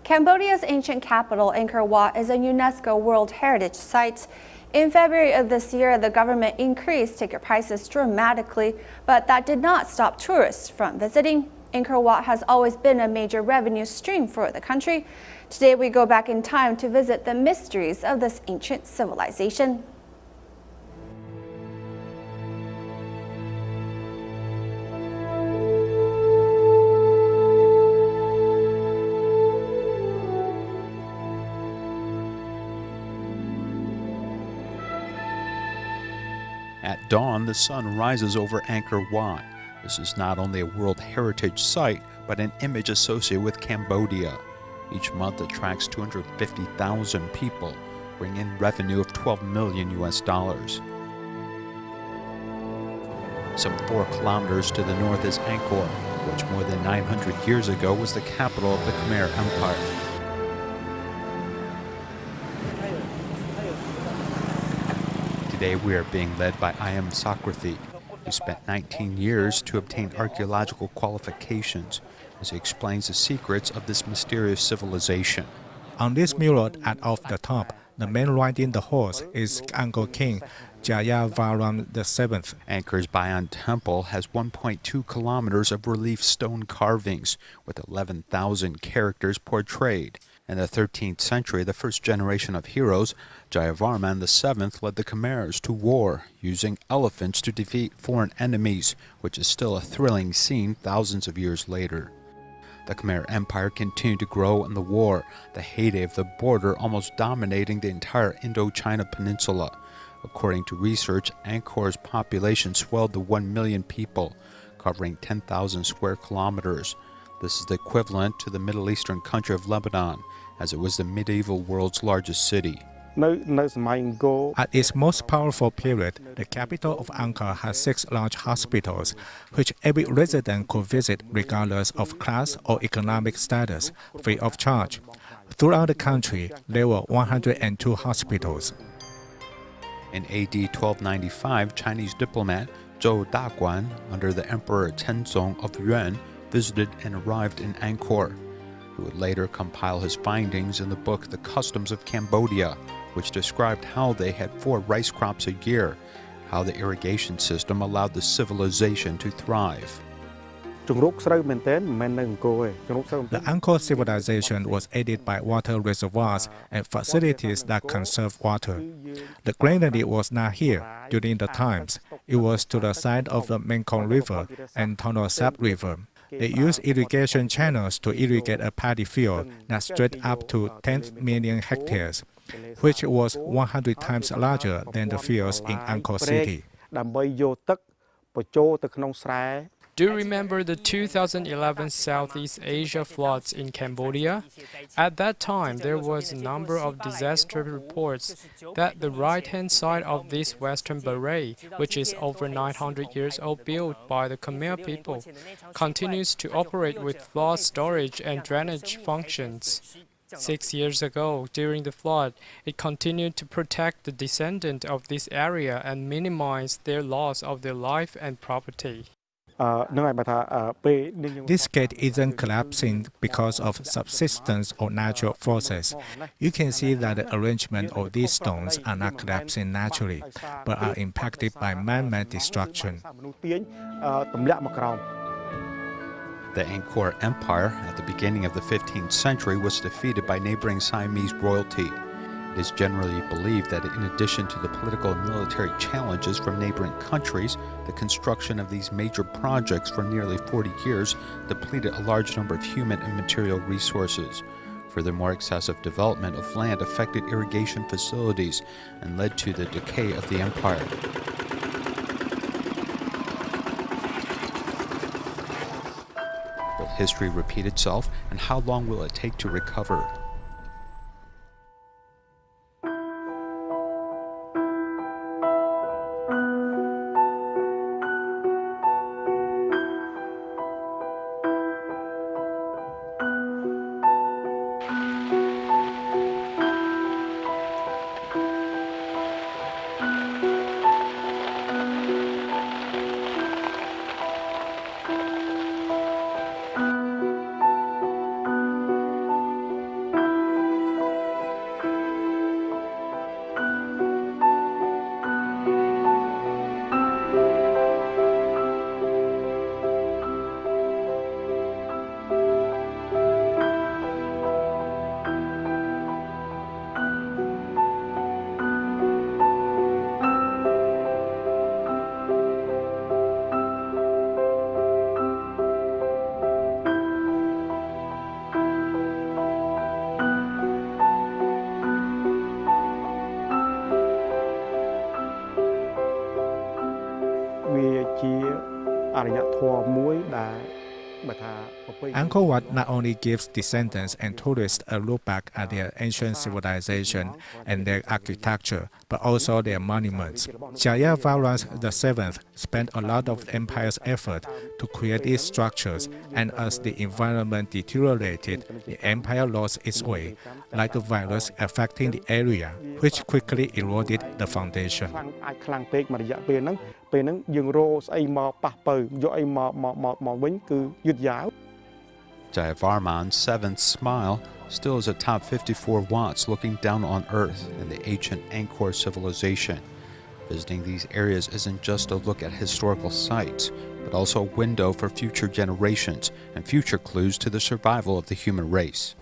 Cambodia's ancient capital, Angkor Wat, is a UNESCO World Heritage Site. In February of this year, the government increased ticket prices dramatically, but that did not stop tourists from visiting. Angkor Wat has always been a major revenue stream for the country. Today, we go back in time to visit the mysteries of this ancient civilization. At dawn, the sun rises over Angkor Wat. This is not only a World Heritage Site, but an image associated with Cambodia. Each month attracts 250,000 people, bringing in revenue of $12 million. Some 4 kilometers to the north is Angkor, which more than 900 years ago was the capital of the Khmer Empire. Today we are being led by I.M. Sakrathi, who spent 19 years to obtain archaeological qualifications, as he explains the secrets of this mysterious civilization. On this mural off the top, the man riding the horse is Angkor King Jayavaram VII. Angkor's Bayon Temple has 1.2 kilometers of relief stone carvings, with 11,000 characters portrayed. In the 13th century, the first generation of heroes, Jayavarman VII, led the Khmers to war, using elephants to defeat foreign enemies, which is still a thrilling scene thousands of years later. The Khmer Empire continued to grow in the war, the heyday of the border almost dominating the entire Indochina Peninsula. According to research, Angkor's population swelled to 1 million people, covering 10,000 square kilometers. This is the equivalent to the Middle Eastern country of Lebanon, as it was the medieval world's largest city. At its most powerful period, the capital of Angkor has 6 large hospitals, which every resident could visit regardless of class or economic status, free of charge. Throughout the country, there were 102 hospitals. In AD 1295, Chinese diplomat Zhou Daguan, under the Emperor Tenzong of Yuan, visited and arrived in Angkor. He would later compile his findings in the book The Customs of Cambodia, which described how they had 4 rice crops a year, how the irrigation system allowed the civilization to thrive. The Angkor civilization was aided by water reservoirs and facilities that conserve water. The granary was not here during the times. It was to the side of the Mekong River and Tonle Sap River. They used irrigation channels to irrigate a paddy field that stretched up to 10 million hectares, which was 100 times larger than the fields in Angkor City. Do you remember the 2011 Southeast Asia floods in Cambodia? At that time, there was a number of disaster reports that the right-hand side of this western barrage, which is over 900 years old, built by the Khmer people, continues to operate with flood storage and drainage functions. 6 years ago, during the flood, it continued to protect the descendants of this area and minimize their loss of their life and property. This gate isn't collapsing because of subsidence or natural forces. You can see that the arrangement of these stones are not collapsing naturally, but are impacted by man-made destruction. The Angkor Empire, at the beginning of the 15th century, was defeated by neighboring Siamese royalty. It is generally believed that in addition to the political and military challenges from neighboring countries, the construction of these major projects for nearly 40 years depleted a large number of human and material resources. Furthermore, excessive development of land affected irrigation facilities and led to the decay of the empire. Will history repeat itself, and how long will it take to recover? Angkor Wat not only gives descendants and tourists a look back at their ancient civilization and their architecture, but also their monuments. Jayavarman VII spent a lot of empire's effort to create these structures, and as the environment deteriorated, the empire lost its way, like a virus affecting the area, which quickly eroded the foundation. Jayavarman's seventh smile still is atop 54 watts looking down on Earth and the ancient Angkor civilization. Visiting these areas isn't just a look at historical sites, but also a window for future generations and future clues to the survival of the human race.